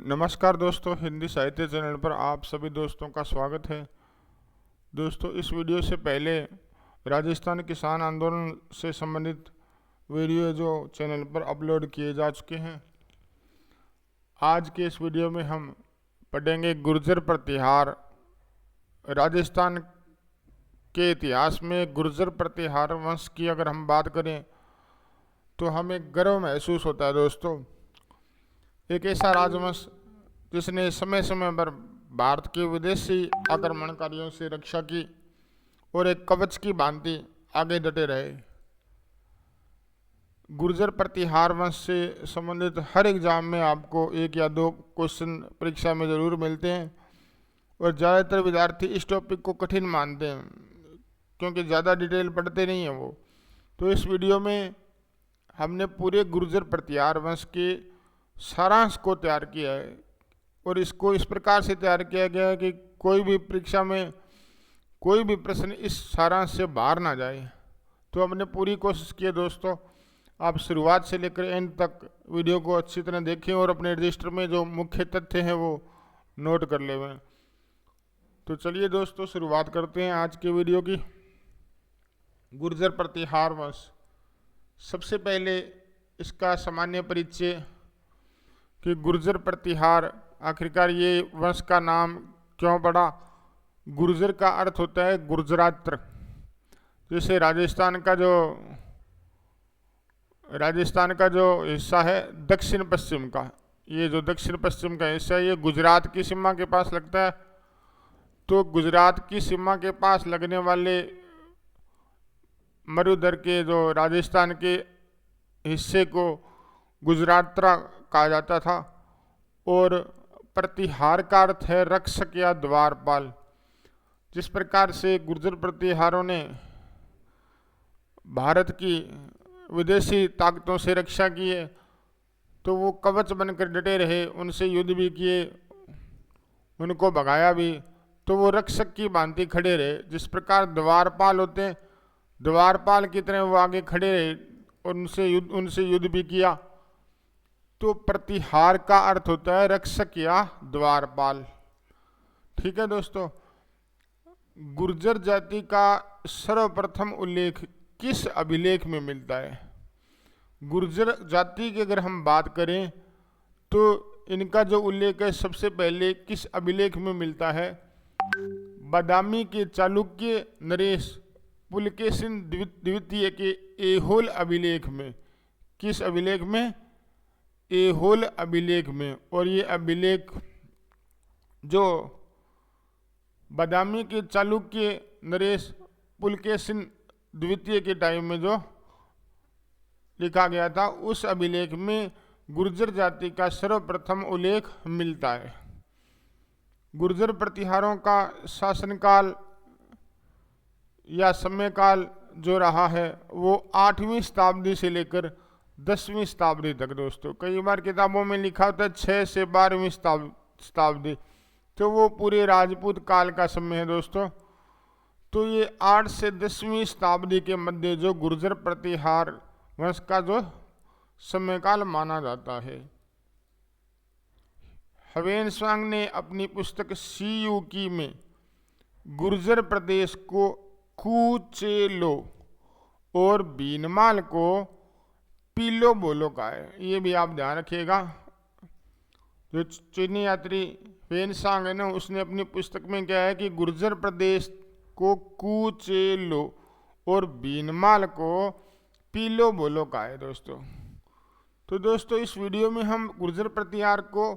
नमस्कार दोस्तों, हिंदी साहित्य चैनल पर आप सभी दोस्तों का स्वागत है। दोस्तों, इस वीडियो से पहले राजस्थान किसान आंदोलन से संबंधित वीडियो जो चैनल पर अपलोड किए जा चुके हैं। आज के इस वीडियो में हम पढ़ेंगे गुर्जर प्रतिहार। राजस्थान के इतिहास में गुर्जर प्रतिहार वंश की अगर हम बात करें तो हमें गर्व महसूस होता है। दोस्तों, एक ऐसा राजवंश जिसने समय समय पर भारत के विदेशी आक्रमणकारियों से रक्षा की और एक कवच की भांति आगे डटे रहे। गुर्जर प्रतिहार वंश से संबंधित हर एग्जाम में आपको एक या दो क्वेश्चन परीक्षा में ज़रूर मिलते हैं और ज़्यादातर विद्यार्थी इस टॉपिक को कठिन मानते हैं क्योंकि ज़्यादा डिटेल पढ़ते नहीं हैं वो। तो इस वीडियो में हमने पूरे गुर्जर प्रतिहार वंश के सारांश को तैयार किया है और इसको इस प्रकार से तैयार किया गया है कि कोई भी परीक्षा में कोई भी प्रश्न इस सारांश से बाहर ना जाए। तो हमने पूरी कोशिश की है। दोस्तों, आप शुरुआत से लेकर एंड तक वीडियो को अच्छी तरह देखें और अपने रजिस्टर में जो मुख्य तथ्य हैं वो नोट कर लें। तो चलिए दोस्तों, शुरुआत करते हैं आज के वीडियो की। गुर्जर प्रतिहार वंश, सबसे पहले इसका सामान्य परिचय कि गुर्जर प्रतिहार आखिरकार ये वंश का नाम क्यों पड़ा। गुर्जर का अर्थ होता है गुर्जरात्र। जैसे राजस्थान का जो हिस्सा है दक्षिण पश्चिम का, ये जो दक्षिण पश्चिम का हिस्सा है ये गुजरात की सीमा के पास लगता है। तो गुजरात की सीमा के पास लगने वाले मरुधर के जो राजस्थान के हिस्से को गुजरात्रा कहा जाता था और प्रतिहार का अर्थ है रक्षक या द्वारपाल। जिस प्रकार से गुर्जर प्रतिहारों ने भारत की विदेशी ताकतों से रक्षा की है तो वो कवच बनकर डटे रहे, उनसे युद्ध भी किए, उनको भगाया भी, तो वो रक्षक की भांति खड़े रहे। जिस प्रकार द्वारपाल होते हैं, द्वारपाल की तरह वो आगे खड़े रहे और उनसे युद्ध भी किया। तो प्रतिहार का अर्थ होता है रक्षक या द्वारपाल। ठीक है दोस्तों, गुर्जर जाति का सर्वप्रथम उल्लेख किस अभिलेख में मिलता है। गुर्जर जाति की अगर हम बात करें तो इनका जो उल्लेख है सबसे पहले किस अभिलेख में मिलता है। बादामी के चालुक्य नरेश पुलकेशिन द्वितीय के ऐहोल अभिलेख में। किस अभिलेख में? ऐहोल अभिलेख में। और ये अभिलेख जो बादामी के चालुक्य नरेश पुलकेशिन द्वितीय के टाइम में जो लिखा गया था, उस अभिलेख में गुर्जर जाति का सर्वप्रथम उल्लेख मिलता है। गुर्जर प्रतिहारों का शासनकाल या समयकाल जो रहा है वो 8वीं शताब्दी से लेकर 10वीं शताब्दी तक। दोस्तों, कई बार किताबों में लिखा होता है 6 से 12वीं शताब्दी, तो वो पूरे राजपूत काल का समय है। दोस्तों, तो ये 8 से 10वीं शताब्दी के मध्य जो गुर्जर प्रतिहार वंश का जो समयकाल माना जाता है। ह्वेनसांग ने अपनी पुस्तक सीयूकी में गुर्जर प्रदेश को कूचेलो और बीनमाल को पीलो बोलो का है। ये भी आप ध्यान रखिएगा। जो चीनी यात्री ह्वेनसांग है ना, उसने अपनी पुस्तक में क्या है कि गुर्जर प्रदेश को कूचेलो और बीनमाल को पीलो बोलो का है। दोस्तों, तो दोस्तों इस वीडियो में हम गुर्जर प्रतिहार को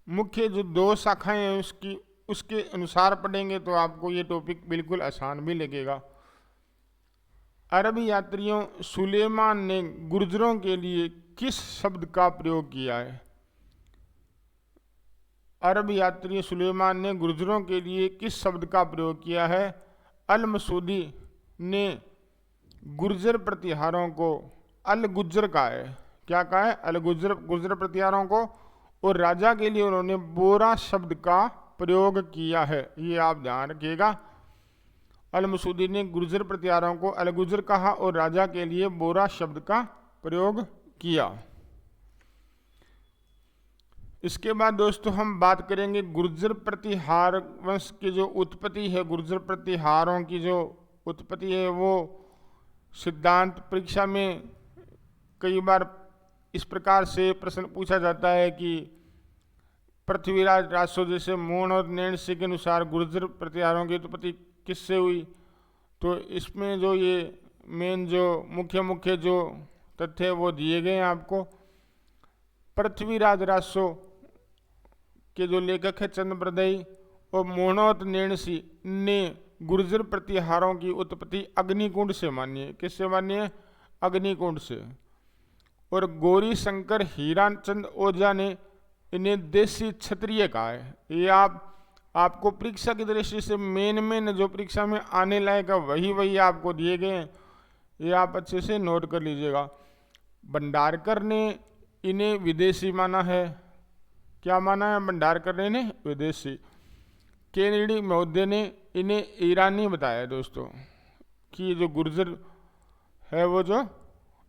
मुख्य जो 2 शाखाएं हैं उसके अनुसार पढ़ेंगे तो आपको ये टॉपिक बिल्कुल आसान भी लगेगा। अरब यात्रियों सुलेमान ने गुर्जरों के लिए किस शब्द का प्रयोग किया है। अरब यात्री सुलेमान ने गुर्जरों के लिए किस शब्द का प्रयोग किया है। अल मसूदी ने गुर्जर प्रतिहारों को अल गुज्जर कहा है। क्या कहा है? अल गुर्जर प्रतिहारों को। और राजा के लिए उन्होंने बोरा शब्द का प्रयोग किया है। ये आप ध्यान रखिएगा। अल मसूदी ने गुर्जर प्रतिहारों को अल गुज्जर कहा और राजा के लिए बोरा शब्द का प्रयोग किया। इसके बाद दोस्तों हम बात करेंगे गुर्जर प्रतिहार वंश की जो उत्पत्ति है, गुर्जर प्रतिहारों की जो उत्पत्ति है वो सिद्धांत परीक्षा में कई बार इस प्रकार से प्रश्न पूछा जाता है कि पृथ्वीराज राजसो जैसे मोहन और नैणसी के अनुसार गुर्जर प्रतिहारों की उत्पत्ति किससे हुई। तो इसमें जो ये मेन जो मुख्य जो तथ्य वो दिए गए हैं आपको। पृथ्वीराज राजसो के जो लेखक है चंद्रप्रदयी और मोहनोत नैणसी ने गुर्जर प्रतिहारों की उत्पत्ति अग्निकुंड से मानी है। किससे मानी है? अग्निकुंड से। और गौरी शंकर हीराचंद ओझा ने इन्हें देसी क्षत्रिय कहा है। ये आपको परीक्षा की दृष्टि से मेन जो परीक्षा में आने लायक है वही आपको दिए गए हैं, ये आप अच्छे से नोट कर लीजिएगा। भंडारकर ने इन्हें विदेशी माना है। क्या माना है भंडारकर ने इन्हें? विदेशी। केनेडी महोदय ने इन्हें ईरानी बताया दोस्तों कि जो गुर्जर है वो जो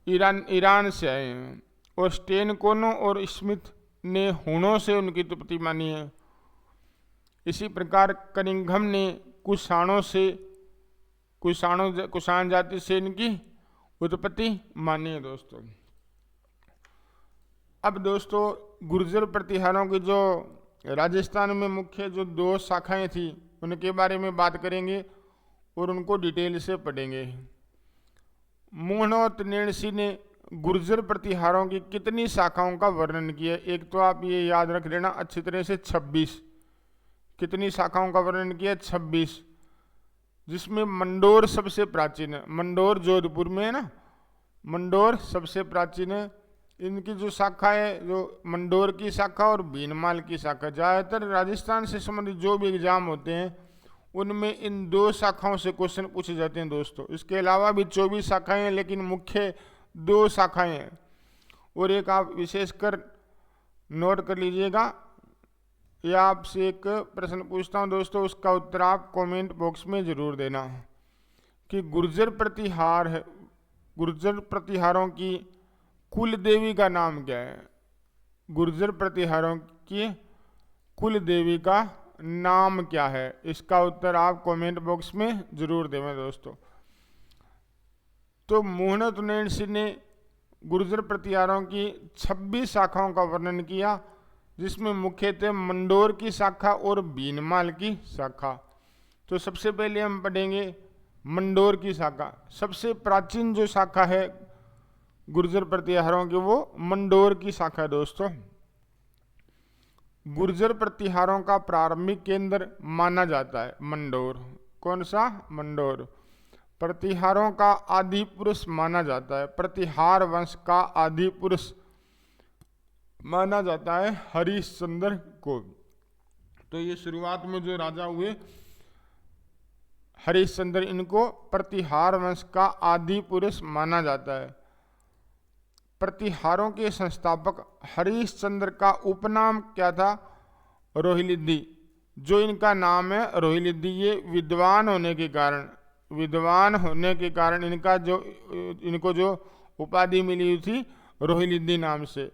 ईरान से आए हैं। और स्टेनकोनो और स्मिथ ने हुनों से उनकी उत्पत्ति मानी है। इसी प्रकार कनिंघम ने कुषाण जाति से इनकी उत्पत्ति मानी है दोस्तों। अब दोस्तों गुर्जर प्रतिहारों की जो राजस्थान में मुख्य जो 2 शाखाएं थी उनके बारे में बात करेंगे और उनको डिटेल से पढ़ेंगे। मोहनोत नैणसी ने गुर्जर प्रतिहारों की कितनी शाखाओं का वर्णन किया? एक तो आप ये याद रख लेना अच्छी तरह से 26। कितनी शाखाओं का वर्णन किया? 26, जिसमें मंडोर सबसे प्राचीन है। मंडोर जोधपुर में है ना, मंडोर सबसे प्राचीन है। इनकी जो शाखा है, जो मंडोर की शाखा और भीनमाल की शाखा, ज़्यादातर राजस्थान से संबंधित जो भी एग्जाम होते हैं उनमें इन 2 शाखाओं से क्वेश्चन पूछे जाते हैं दोस्तों। इसके अलावा भी 24 शाखाएं हैं, लेकिन मुख्य 2 शाखाएं हैं। और एक आप विशेषकर नोट कर लीजिएगा, या आपसे एक प्रश्न पूछता हूं दोस्तों, उसका उत्तर आप कमेंट बॉक्स में जरूर देना कि गुर्जर प्रतिहार है, गुर्जर प्रतिहारों की कुल देवी का नाम क्या है? गुर्जर प्रतिहारों की कुल देवी का नाम क्या है? इसका उत्तर आप कमेंट बॉक्स में जरूर देवें दोस्तों। तो मोहनोत नैणसी ने गुर्जर प्रतिहारों की 26 शाखाओं का वर्णन किया, जिसमें मुख्यतः मंडोर की शाखा और भीनमाल की शाखा। तो सबसे पहले हम पढ़ेंगे मंडोर की शाखा। सबसे प्राचीन जो शाखा है गुर्जर प्रतिहारों की वो मंडोर की शाखा है दोस्तों। गुर्जर प्रतिहारों का प्रारंभिक केंद्र माना जाता है मंडोर। कौन सा? मंडोर। प्रतिहारों का आदि पुरुष माना जाता है, प्रतिहार वंश का आदि पुरुष माना जाता है हरिश्चंद्र को। तो ये शुरुआत में जो राजा हुए हरिश्चंद्र, इनको प्रतिहार वंश का आदि पुरुष माना जाता है। प्रतिहारों के संस्थापक हरिश्चंद्र का उपनाम क्या था? रोहिलिद्दी। जो इनका नाम है रोहिलिद्दी, ये विद्वान होने के कारण इनको जो उपाधि मिली थी रोहिलिद्दी नाम से।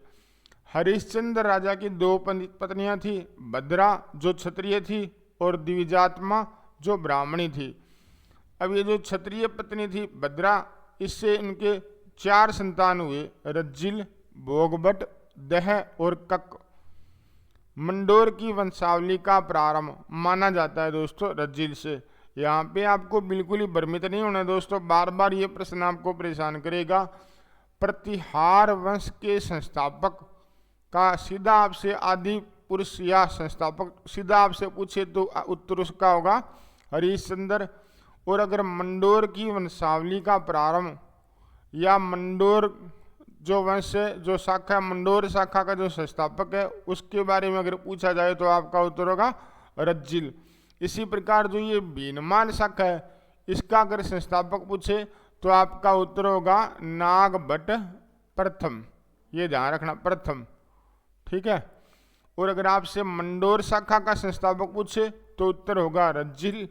हरिश्चंद्र राजा की 2 पत्नियां थी, भद्रा जो क्षत्रिय थी और द्विजात्मा जो ब्राह्मणी थी। अब ये जो क्षत्रिय पत्नी थी भद्रा, इससे इनके 4 संतान हुए, रज्जिल, भोगभट, दह और कक। मंडोर की वंशावली का प्रारंभ माना जाता है दोस्तों रज्जिल से। यहाँ पे आपको बिल्कुल ही भ्रमित नहीं होना दोस्तों, बार बार ये प्रश्न आपको परेशान करेगा। प्रतिहार वंश के संस्थापक का सीधा आपसे आदि पुरुष या संस्थापक सीधा आपसे पूछे तो उत्तर उसका होगा हरिश्चंद्र। और अगर मंडोर की वंशावली का प्रारंभ या मंडोर जो वंश है, जो शाखा मंडोर शाखा का जो संस्थापक है, उसके बारे में अगर पूछा जाए तो आपका उत्तर होगा रज्जिल। इसी प्रकार जो ये भीनमाल शाखा है, इसका अगर संस्थापक पूछे तो आपका उत्तर होगा नागभट्ट प्रथम। ये ध्यान रखना, प्रथम, ठीक है। और अगर आपसे मंडोर शाखा का संस्थापक पूछे तो उत्तर होगा रज्जिल,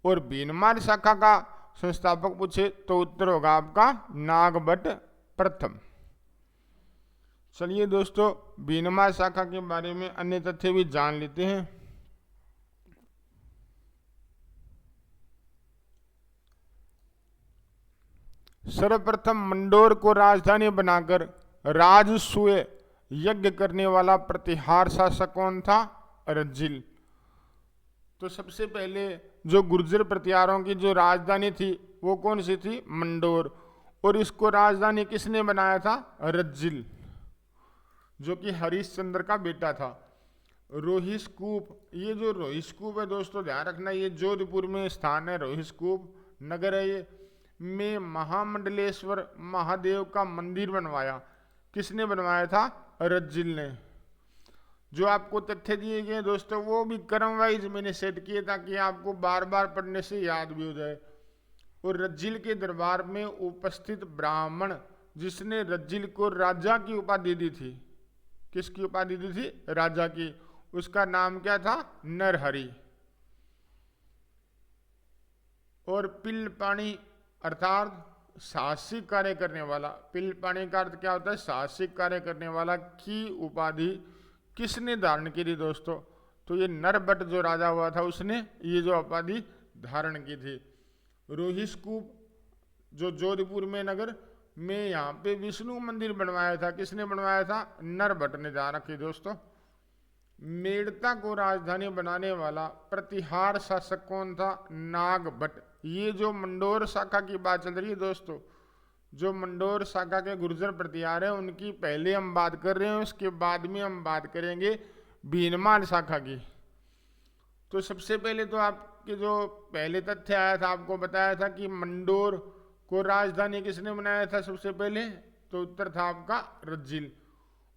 और भीनमाल शाखा का संस्थापक पूछे तो उत्तर होगा आपका नागभट्ट प्रथम। चलिए दोस्तों, भीनमार शाखा के बारे में अन्य तथ्य भी जान लेते हैं। सर्वप्रथम मंडोर को राजधानी बनाकर राजसूय यज्ञ करने वाला प्रतिहार शासक कौन था? रज्जिल। तो सबसे पहले जो गुर्जर प्रतिहारों की जो राजधानी थी वो कौन सी थी? मंडोर। और इसको राजधानी किसने बनाया था? रज्जिल, जो कि हरिश्चंद्र का बेटा था। रोहिष्कूप, ये जो रोहिष्कूप है दोस्तों ध्यान रखना, ये जोधपुर में स्थान है। रोहिष्कूप नगर है ये, में महामंडलेश्वर महादेव का मंदिर बनवाया। किसने बनवाया था? रज्जिल ने। जो आपको तथ्य दिए गए दोस्तों वो भी क्रम वाइज मैंने सेट किए ताकि आपको बार बार पढ़ने से याद भी हो जाए। और रज्जिल के दरबार में उपस्थित ब्राह्मण जिसने रज्जिल को राजा की उपाधि दी थी, किसकी उपाधि दी थी? राजा की। उसका नाम क्या था? नरहरि। और पिल पाणी अर्थात साहसिक कार्य करने वाला, पिल पाणी का अर्थ क्या होता है? साहसिक कार्य करने वाला की उपाधि किसने धारण की थी दोस्तों? तो ये नरभट्ट जो राजा हुआ था उसने ये जो उपाधि धारण की थी। रोहिष्कूप जो जोधपुर में नगर में यहाँ पे विष्णु मंदिर बनवाया था, किसने बनवाया था? नरभट्ट ने ध्यान रखी दोस्तों। मेड़ता को राजधानी बनाने वाला प्रतिहार शासक कौन था? नागभट्ट। ये जो मंडोर शाखा की बात चल रही है दोस्तों, जो मंडोर शाखा के गुर्जर प्रतिहार है उनकी पहले हम बात कर रहे हैं, उसके बाद में हम बात करेंगे भीनमार शाखा की। तो सबसे पहले तो आपके जो पहले तथ्य आया था, आपको बताया था कि मंडोर को राजधानी किसने बनाया था सबसे पहले? तो उत्तर था आपका रज्जिल।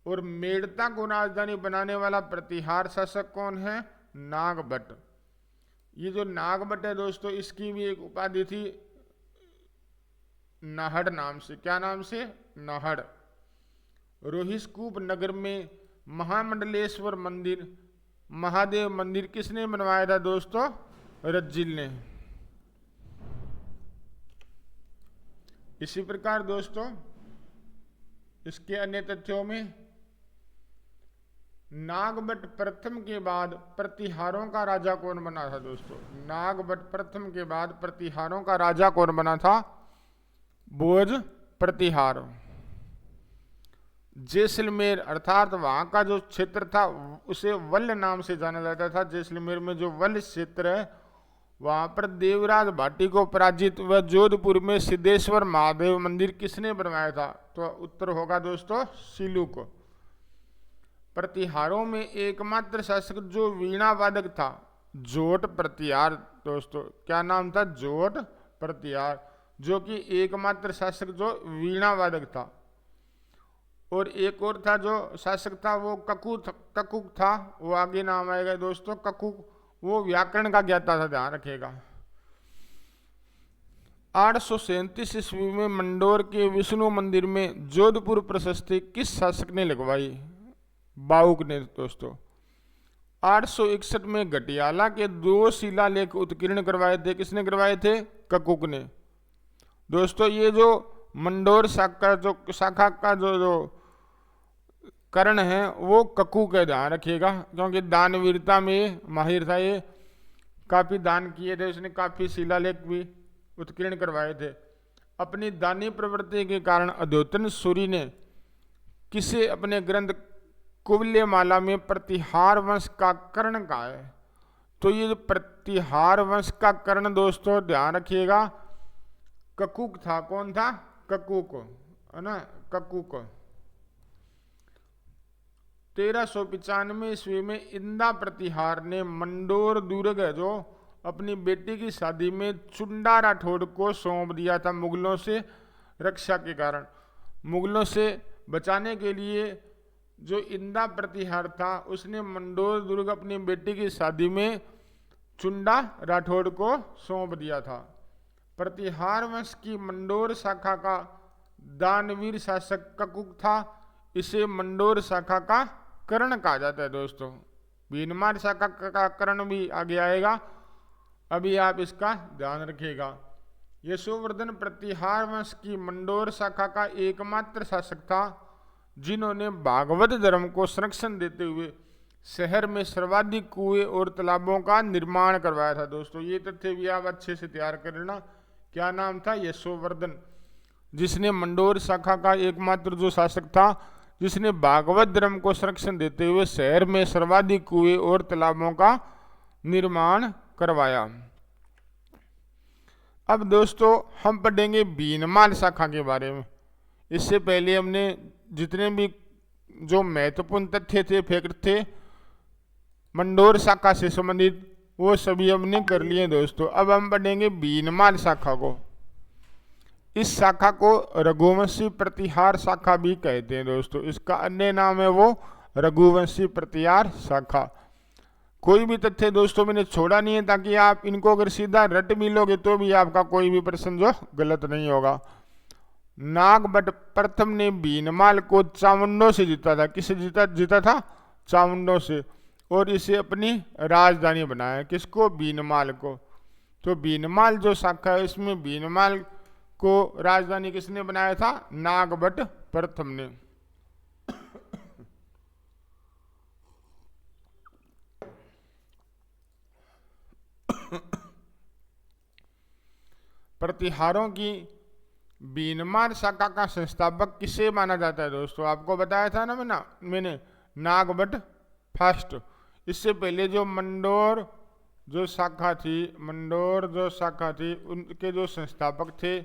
और मेड़ता को राजधानी बनाने वाला प्रतिहार शासक कौन है? नागभट्ट। ये जो नागभट्ट है दोस्तों इसकी भी एक उपाधि थी नाहड़ नाम से। क्या नाम से? नाहड़। रोहिष्कूप नगर में महामंडलेश्वर मंदिर, महादेव मंदिर किसने बनवाया था दोस्तों? रज्जिल ने। इसी प्रकार दोस्तों इसके अन्य तथ्यों में नागभट्ट प्रथम के बाद प्रतिहारों का राजा कौन बना था दोस्तों? नागभट्ट प्रथम के बाद प्रतिहारों का राजा कौन बना था? भोज प्रतिहार। जैसलमेर अर्थात वहां का जो क्षेत्र था उसे वल्ल नाम से जाना जाता था। जैसलमेर में जो वल्ल क्षेत्र है वहां पर देवराज भाटी को पराजित व जोधपुर में सिद्धेश्वर महादेव मंदिर किसने बनवाया था? तो उत्तर होगा दोस्तों सीलू को। प्रतिहारों में एकमात्र शासक जो वीणा वादक था, जोट प्रतिहार दोस्तों। क्या नाम था? जोट प्रतिहार, जो कि एकमात्र शासक जो वीणा वादक था। और एक और था जो शासक था वो ककुक था, वो आगे नाम आएगा दोस्तों ककुक, वो व्याकरण का ज्ञाता था, ध्यान रखिएगा। 837 ईस्वी में मंडोर के विष्णु मंदिर में जोधपुर प्रशस्ति किस शासक ने लगवाई? बाउक ने दोस्तों। 861 में घटियाला के 2 शिलालेख उत्कीर्ण करवाए थे, किसने करवाए थे? ककुक ने। दोस्तों ये जो मंडोर शाखा का जो कर्ण है वो ककुक है, ध्यान रखिएगा, क्योंकि दानवीरता में माहिर था, ये काफी दान किए थे उसने, काफी शिलालेख भी उत्कीर्ण करवाए थे। अपनी दानी प्रवृत्ति के कारण अद्योतन सूरी ने किसे अपने ग्रंथ कुवल्यमाला में प्रतिहार वंश का कर्ण कहा है? तो ये जो प्रतिहार वंश का कर्ण दोस्तों ध्यान रखिएगा ककुक था। कौन था? ककुक, है ना, ककुक। 1395 ईस्वी में इंदा प्रतिहार ने मंडोर दुर्ग जो अपनी बेटी की शादी में चुंडा राठौड़ को सौंप दिया था मुगलों से रक्षा के कारण। मुगलों से बचाने के लिए जो इंदा प्रतिहार था उसने मंडोर दुर्ग अपनी बेटी की शादी में चुंडा राठौड़ को सौंप दिया था। प्रतिहार वंश की मंडोर शाखा का दानवीर शासक ककुक था, इसे मंडोर शाखा का कर्ण कहा जाता है दोस्तों। भीनमार शाखा का कर्ण भी आगे आएगा, अभी आप इसका ध्यान रखिएगा। यशोवर्धन प्रतिहार वंश की मंडोर शाखा का एकमात्र शासक था जिन्होंने भागवत धर्म को संरक्षण देते हुए शहर में सर्वाधिक कुएं और तालाबों का निर्माण करवाया था। दोस्तों ये तथ्य भी आप अच्छे से तैयार कर लेना। क्या नाम था? यशोवर्धन, जिसने मंडोर शाखा का एकमात्र जो शासक था जिसने भागवत धर्म को संरक्षण देते हुए शहर में सर्वाधिक कुएं और तालाबों का निर्माण करवाया। अब दोस्तों हम पढ़ेंगे भीनमाल शाखा के बारे में। इससे पहले हमने जितने भी जो महत्वपूर्ण तथ्य थे, फैक्ट थे मंडोर शाखा से संबंधित, वो सभी हमने कर लिए दोस्तों। अब हम पढ़ेंगे भीनमाल शाखा को। इस शाखा को रघुवंशी प्रतिहार शाखा भी कहते हैं दोस्तों। इसका अन्य नाम है वो रघुवंशी प्रतिहार शाखा। कोई भी तथ्य दोस्तों मैंने छोड़ा नहीं है, ताकि आप इनको अगर सीधा रट भी लोगे तो भी आपका कोई भी प्रश्न जो गलत नहीं होगा। नागभट्ट प्रथम ने भीनमाल को चामुंडों से जीता था। किससे जीता था? चामुंडों से। और इसे अपनी राजधानी बनाया। किसको? भीनमाल को। तो भीनमाल जो शाखा है इसमें भीनमाल को राजधानी किसने बनाया था? नागभट्ट प्रथम ने। प्रतिहारों की भीनमाल शाखा का संस्थापक किसे माना जाता है दोस्तों? आपको बताया था ना मैंने नागभट्ट फर्स्ट। इससे पहले जो मंडोर जो शाखा थी उनके जो संस्थापक थे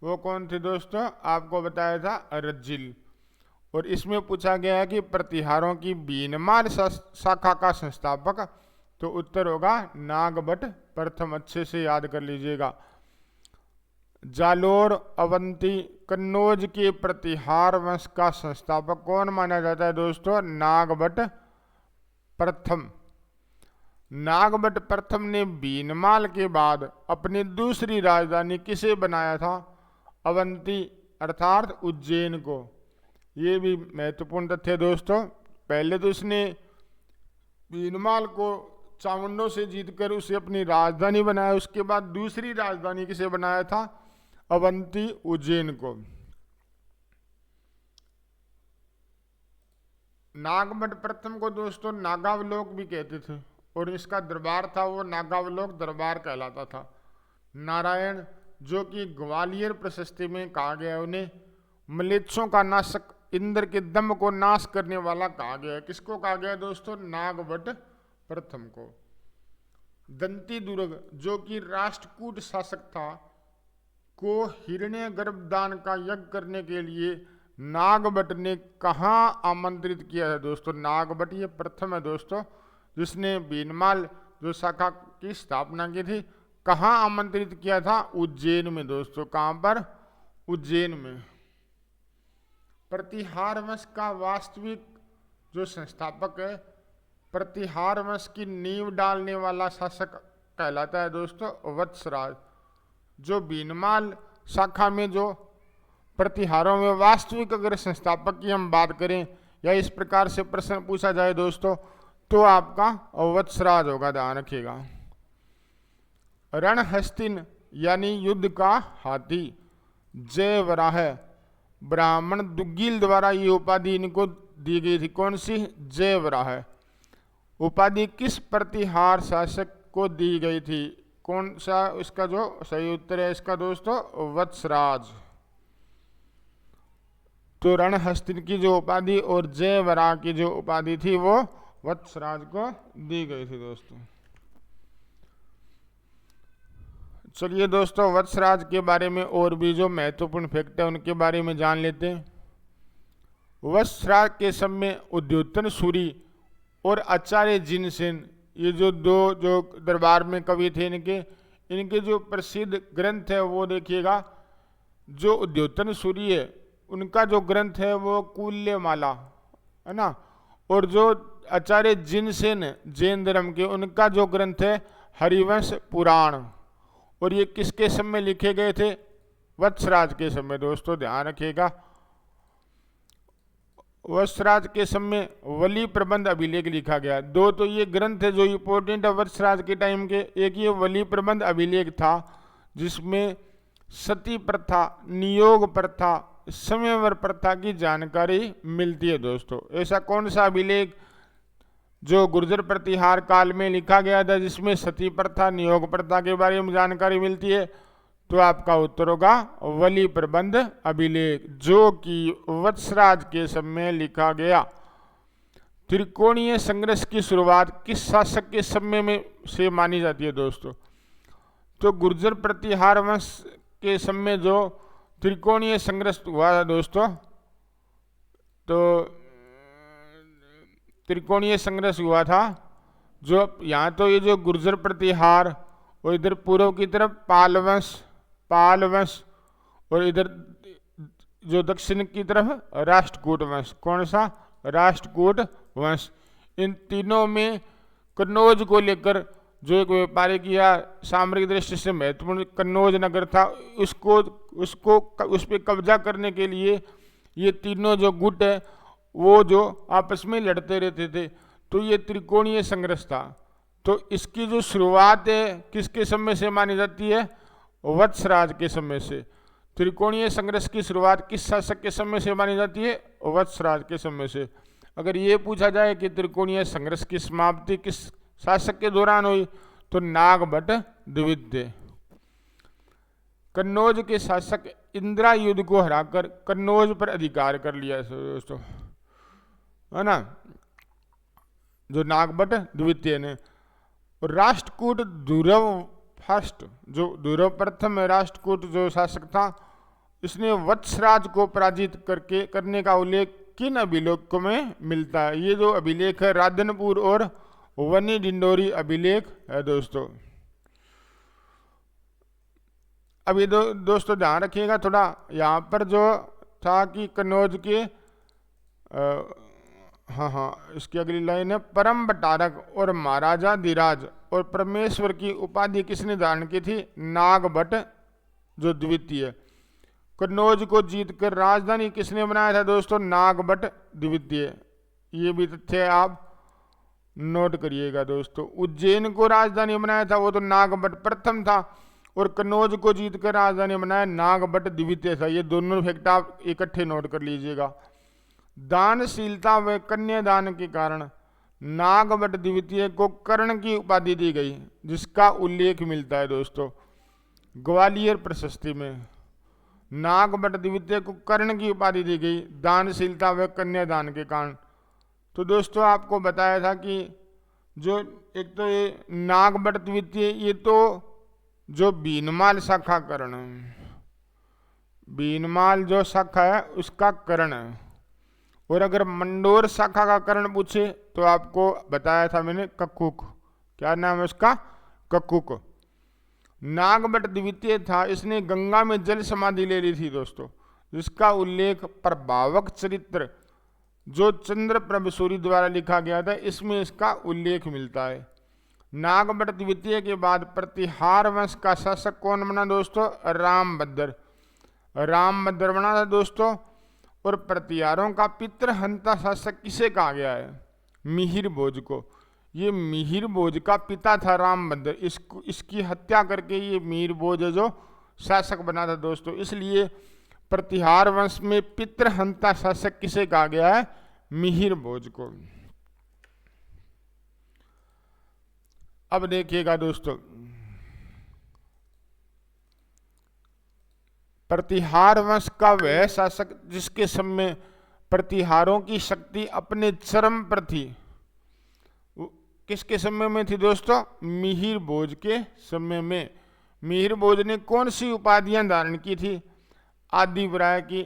वो कौन थे दोस्तों? आपको बताया था रज्जिल। और इसमें पूछा गया है कि प्रतिहारों की भीनमाल शाखा का संस्थापक, तो उत्तर होगा नागभट्ट प्रथम। अच्छे से याद कर लीजिएगा। जालोर, अवंती, कन्नौज के प्रतिहार वंश का संस्थापक कौन माना जाता है दोस्तों? नागभट्ट प्रथम। नागभट्ट प्रथम ने भीनमाल के बाद अपनी दूसरी राजधानी किसे बनाया था? अवंती अर्थात उज्जैन को। ये भी महत्वपूर्ण तथ्य दोस्तों। पहले तो इसने भीनमाल को चामुंडों से जीतकर उसे अपनी राजधानी बनाया, उसके बाद दूसरी राजधानी किसे बनाया था? अवंती उज्जैन को। नागभट्ट प्रथम को दोस्तों नागावलोक भी कहते थे, और इसका दरबार था वो नागावलोक दरबार कहलाता था। नारायण, जो कि ग्वालियर प्रशस्ति में कहा गया, उन्हें मलेच्छों का नाशक, इंद्र के दम्भ को नाश करने वाला कहा गया है। किसको कहा गया दोस्तों? नागभट्ट प्रथम को। दंती दुर्ग, जो कि राष्ट्रकूट शासक था, को हिरण्य गर्भदान का यज्ञ करने के लिए नागभट्ट ने कहाँ आमंत्रित किया है दोस्तों? नागभट्ट ये प्रथम है दोस्तों जिसने भीनमाल जो शाखा की स्थापना की थी। कहाँ आमंत्रित किया था? उज्जैन में दोस्तों। कहाँ पर? उज्जैन में। प्रतिहार वंश का वास्तविक जो संस्थापक है, प्रतिहार वंश की नींव डालने वाला शासक कहलाता है दोस्तों वत्सराज। जो भीनमाल शाखा में जो प्रतिहारों में वास्तविक अगर संस्थापक की हम बात करें, या इस प्रकार से प्रश्न पूछा जाए दोस्तों, तो आपका वत्सराज होगा। ध्यान रखिएगा। रणहस्तिन यानी युद्ध का हाथी, जयवराह, ब्राह्मण दुग्गिल द्वारा ये उपाधि इनको दी गई थी। कौन सी? जयवराह। उपाधि किस प्रतिहार शासक को दी गई थी? कौन सा? इसका जो सही उत्तर है इसका दोस्तों वत्सराज। तो रणहस्तिन की जो उपाधि और जयवराह की जो उपाधि थी वो वत्सराज को दी गई थी दोस्तों। चलिए दोस्तों वत्सराज के बारे में और भी जो महत्वपूर्ण फैक्ट है उनके बारे में जान लेते हैं। वत्सराज के समय उद्योतन सूरी और आचार्य जिनसेन, ये जो दो जो दरबार में कवि थे इनके जो प्रसिद्ध ग्रंथ है वो देखिएगा। जो उद्योतन सूरी है उनका जो ग्रंथ है वो कुल्यमाला है ना, और जो आचार्य जिनसेन जैन धर्म के उनका जो ग्रंथ है हरिवंश पुराण। और ये किसके समय लिखे गए थे? वत्सराज के समय दोस्तों। ध्यान रखिएगा। वत्सराज के समय वली प्रबंध अभिलेख लिखा गया। दो तो ये ग्रंथ है जो इंपॉर्टेंट है वत्सराज के टाइम के। एक ये वली प्रबंध अभिलेख था जिसमें सती प्रथा, नियोग प्रथा समयवर प्रथा की जानकारी मिलती है दोस्तों। ऐसा कौन सा अभिलेख जो गुर्जर प्रतिहार काल में लिखा गया था जिसमें सती प्रथा, नियोग प्रथा के बारे में जानकारी मिलती है? तो आपका उत्तर होगा वली प्रबंध अभिलेख, जो कि वत्सराज के समय लिखा गया। त्रिकोणीय संघर्ष की शुरुआत किस शासक के समय में से मानी जाती है दोस्तों? तो गुर्जर प्रतिहार वंश के समय जो त्रिकोणीय संघर्ष हुआ था दोस्तों, तो त्रिकोणीय संघर्ष हुआ था जो यहाँ तो ये जो गुर्जर प्रतिहार और इधर पूर्व की तरफ पाल वंश और इधर जो दक्षिण की तरफ राष्ट्रकूट वंश। कौन सा? राष्ट्रकूट वंश। इन तीनों में कन्नौज को लेकर जो एक व्यापारिक या सामरिक दृष्टि से महत्वपूर्ण कन्नौज नगर था, उस पर कब्जा करने के लिए ये तीनों जो गुट है वो जो आपस में लड़ते रहते थे, तो ये त्रिकोणीय संघर्ष था। तो इसकी जो शुरुआत है किसके समय से मानी जाती है? वत्सराज के समय से। त्रिकोणीय संघर्ष की शुरुआत किस शासक के समय से मानी जाती है? वत्सराज के समय से। अगर ये पूछा जाए कि त्रिकोणीय संघर्ष की समाप्ति किस शासक के दौरान हुई, तो नागभट्ट द्वितीय। कन्नौज के शासक इंदिरा युद्ध को हराकर कन्नौज पर अधिकार कर लिया दोस्तों, है ना, जो नागभट्ट द्वितीय ने। और राष्ट्रकूट ध्रुव फर्स्ट, जो ध्रुव प्रथम राष्ट्रकूट जो शासक था, इसने वत्सराज को पराजित करने का उल्लेख किन अभिलेखों में मिलता है? ये जो अभिलेख है राधनपुर और वनी डिंडोरी अभिलेख है दोस्तों। अब ये दोस्तों ध्यान रखिएगा थोड़ा, यहाँ पर जो था कि कन्नौज के इसकी अगली लाइन है, परम बटारक और महाराजा धीराज और परमेश्वर की उपाधि किसने धारण की थी? नागभट्ट जो द्वितीय। कन्नौज को जीतकर राजधानी किसने बनाया था दोस्तों? नागभट्ट द्वितीय। ये भी तथ्य आप नोट करिएगा दोस्तों। उज्जैन को राजधानी बनाया था वो तो नागभट्ट प्रथम था, और कन्नौज को जीतकर राजधानी बनाया नागभट्ट द्वितीय था। ये दोनों फैक्ट आप इकट्ठे नोट कर लीजिएगा। दानशीलता व कन्यादान के कारण नागभट्ट द्वितीय को कर्ण की उपाधि दी गई, जिसका उल्लेख मिलता है दोस्तों ग्वालियर प्रशस्ति में। नागभट्ट द्वितीय को कर्ण की उपाधि दी गई दानशीलता व कन्यादान के कारण। तो दोस्तों आपको बताया था कि जो एक तो ये नागभट्ट द्वितीय, ये तो जो बीनमाल शाखा कर्ण है, बीनमाल जो शाखा है उसका कर्ण है। और अगर मंडोर शाखा का कर्ण पूछे तो आपको बताया था मैंने कक्कुक। क्या नाम है उसका? कक्कुक। नागभट्ट द्वितीय था, इसने गंगा में जल समाधि ले ली थी दोस्तों, जिसका उल्लेख प्रभावक चरित्र जो चंद्रप्रभ सूरी द्वारा लिखा गया था, इसमें इसका उल्लेख मिलता है। नागभट्ट द्वितीय के बाद प्रतिहार वंश का शासक कौन बना दोस्तों? रामभद्र। रामभद्र बना था दोस्तों। और प्रतिहारों का पितृहंता शासक किसे कहा गया है? मिहिर भोज को। ये मिहिर भोज का पिता था रामभद्र, इसकी हत्या करके ये मिहिर भोज जो शासक बना था दोस्तों। इसलिए प्रतिहार वंश में पितृहंता शासक किसे कहा गया है? मिहिर भोज को। अब देखिएगा दोस्तों, प्रतिहार वंश का वह शासक जिसके समय प्रतिहारों की शक्ति अपने चरम पर थी, किसके समय में थी दोस्तों? मिहिर भोज के समय में। मिहिर भोज ने कौन सी उपाधियां धारण की थी? आदिवराय की।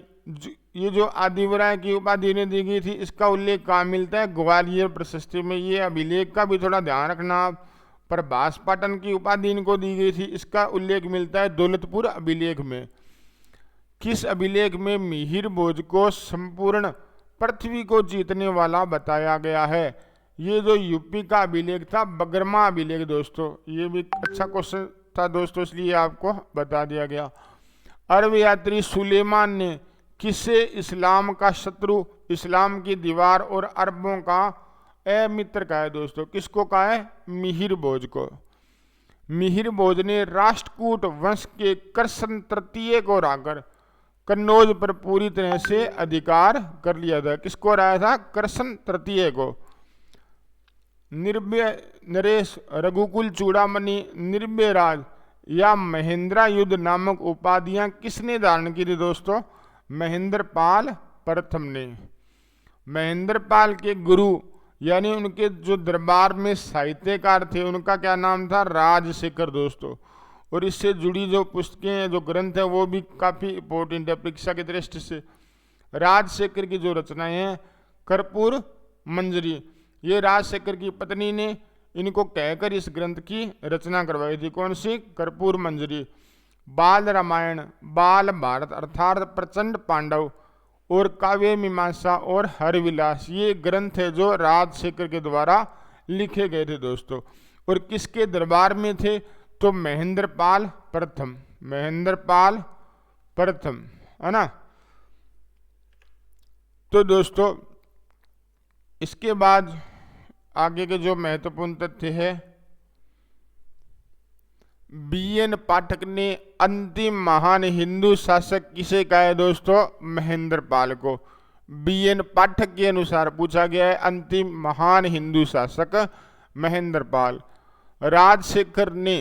ये जो आदिवराय की उपाधि ने दी गई थी, इसका उल्लेख कहाँ मिलता है? ग्वालियर प्रशस्ति में। ये अभिलेख का भी थोड़ा ध्यान रखना। प्रभास पाटन की उपाधि इनको दी गई थी, इसका उल्लेख मिलता है दौलतपुर अभिलेख में। किस अभिलेख में मिहिर भोज को संपूर्ण पृथ्वी को जीतने वाला बताया गया है? ये जो यूपी का अभिलेख था, बगरमा अभिलेख दोस्तों। ये भी अच्छा क्वेश्चन था दोस्तों, इसलिए आपको बता दिया गया। अरब यात्री सुलेमान ने किसे इस्लाम का शत्रु, इस्लाम की दीवार और अरबों का अमित्र कहा है दोस्तों? किसको कहा है? मिहिर भोज को। मिहिर भोज ने राष्ट्रकूट वंश के कृष्ण तृतीय को हराकर कन्नौज पर पूरी तरह से अधिकार कर लिया था। किसको हराया था? कृष्ण तृतीय को। निर्भय नरेश, रघुकुल चूड़ामणि, निर्भय राज या महेंद्र युद्ध नामक उपाधियां किसने धारण की थी दोस्तों? महेंद्र पाल प्रथम ने। महेंद्र पाल के गुरु यानी उनके जो दरबार में साहित्यकार थे उनका क्या नाम था? राजशेखर दोस्तों। और इससे जुड़ी जो पुस्तकें, जो ग्रंथ है, वो भी काफ़ी इंपॉर्टेंट है परीक्षा की दृष्टि से। राजशेखर की जो रचनाएं हैं, कर्पूर मंजरी, ये राजशेखर की पत्नी ने इनको कहकर इस ग्रंथ की रचना करवाई थी। कौन सी? कर्पूर मंजरी। बाल रामायण, बाल भारत अर्थात प्रचंड पांडव, और काव्य मीमांसा और हरविलास, ये ग्रंथ है जो राजशेखर के द्वारा लिखे गए थे दोस्तों। और किसके दरबार में थे? तो महेंद्र पाल प्रथम, महेंद्र पाल प्रथम, है ना। तो दोस्तों इसके बाद आगे के जो महत्वपूर्ण तथ्य है, बीएन पाठक ने अंतिम महान हिंदू शासक किसे कहा है दोस्तों? महेंद्र पाल को। बीएन पाठक के अनुसार पूछा गया है अंतिम महान हिंदू शासक महेंद्र पाल। राजशेखर ने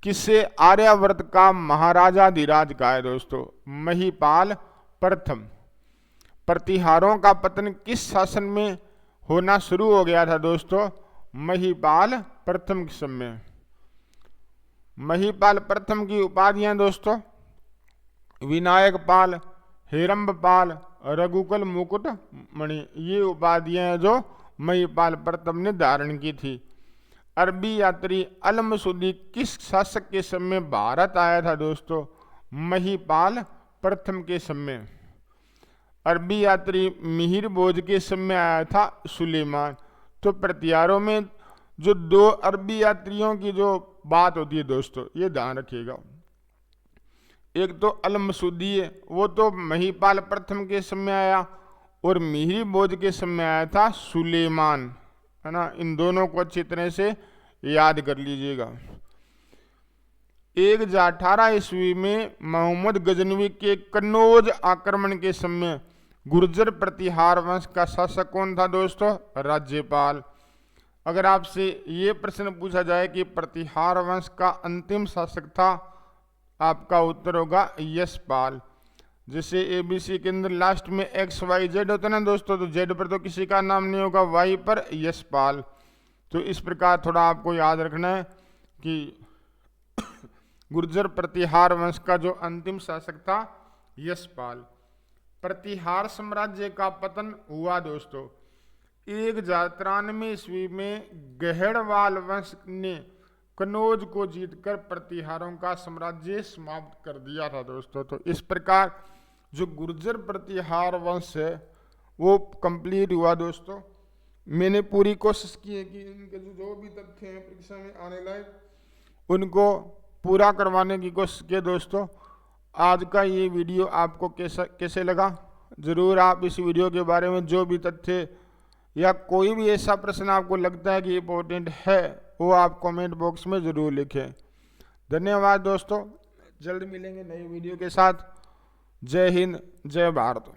किसे आर्यावर्त का महाराजाधिराज कहा है दोस्तों? महिपाल प्रथम। प्रतिहारों का पतन किस शासन में होना शुरू हो गया था दोस्तों? महिपाल प्रथम के समय। महिपाल प्रथम की उपाधियां दोस्तों विनायक पाल, हेरंब पाल, रघुकुल मुकुट मणि, ये उपाधियां हैं जो महिपाल प्रथम ने धारण की थी। अरबी यात्री अलमसुदी किस शासक के समय भारत आया था दोस्तों? महिपाल प्रथम के समय। अरबी यात्री मिहिर बोझ के समय आया था सुलेमान। तो प्रतिहारों में जो दो अरबी यात्रियों की जो बात होती है दोस्तों, ये ध्यान रखिएगा। एक तो अलमसूदी है, वो तो महिपाल प्रथम के समय आया, और मिहिर बोझ के समय आया था सुलेमान, है ना। इन दोनों को अच्छी तरह से याद कर लीजिएगा। 1018 ईस्वी में मोहम्मद गजनवी के कन्नौज आक्रमण के समय गुर्जर प्रतिहार वंश का शासक कौन था दोस्तों? राज्यपाल। अगर आपसे ये प्रश्न पूछा जाए कि प्रतिहार वंश का अंतिम शासक था, आपका उत्तर होगा यशपाल। जैसे ABC के अंदर लास्ट में XYZ होता है ना दोस्तों, तो Z पर तो किसी का नाम नहीं होगा, Y पर यशपाल। तो इस प्रकार थोड़ा आपको याद रखना है कि गुर्जर प्रतिहार वंश का जो अंतिम शासक था यशपाल। प्रतिहार साम्राज्य का पतन हुआ दोस्तों 1093 ईस्वी में गहड़वाल वंश ने कन्नौज को जीतकर प्रतिहारों का साम्राज्य समाप्त कर दिया था दोस्तों। तो इस प्रकार जो गुर्जर प्रतिहार वंश है वो कंप्लीट हुआ दोस्तों। मैंने पूरी कोशिश की है कि इनके जो भी तथ्य हैं परीक्षा में आने लायक उनको पूरा करवाने की कोशिश की दोस्तों। आज का ये वीडियो आपको कैसे लगा, ज़रूर आप इस वीडियो के बारे में जो भी तथ्य या कोई भी ऐसा प्रश्न आपको लगता है कि इम्पोर्टेंट है वो आप कमेंट बॉक्स में ज़रूर लिखें। धन्यवाद दोस्तों, जल्द मिलेंगे नई वीडियो के साथ। जय हिंद, जय भारत।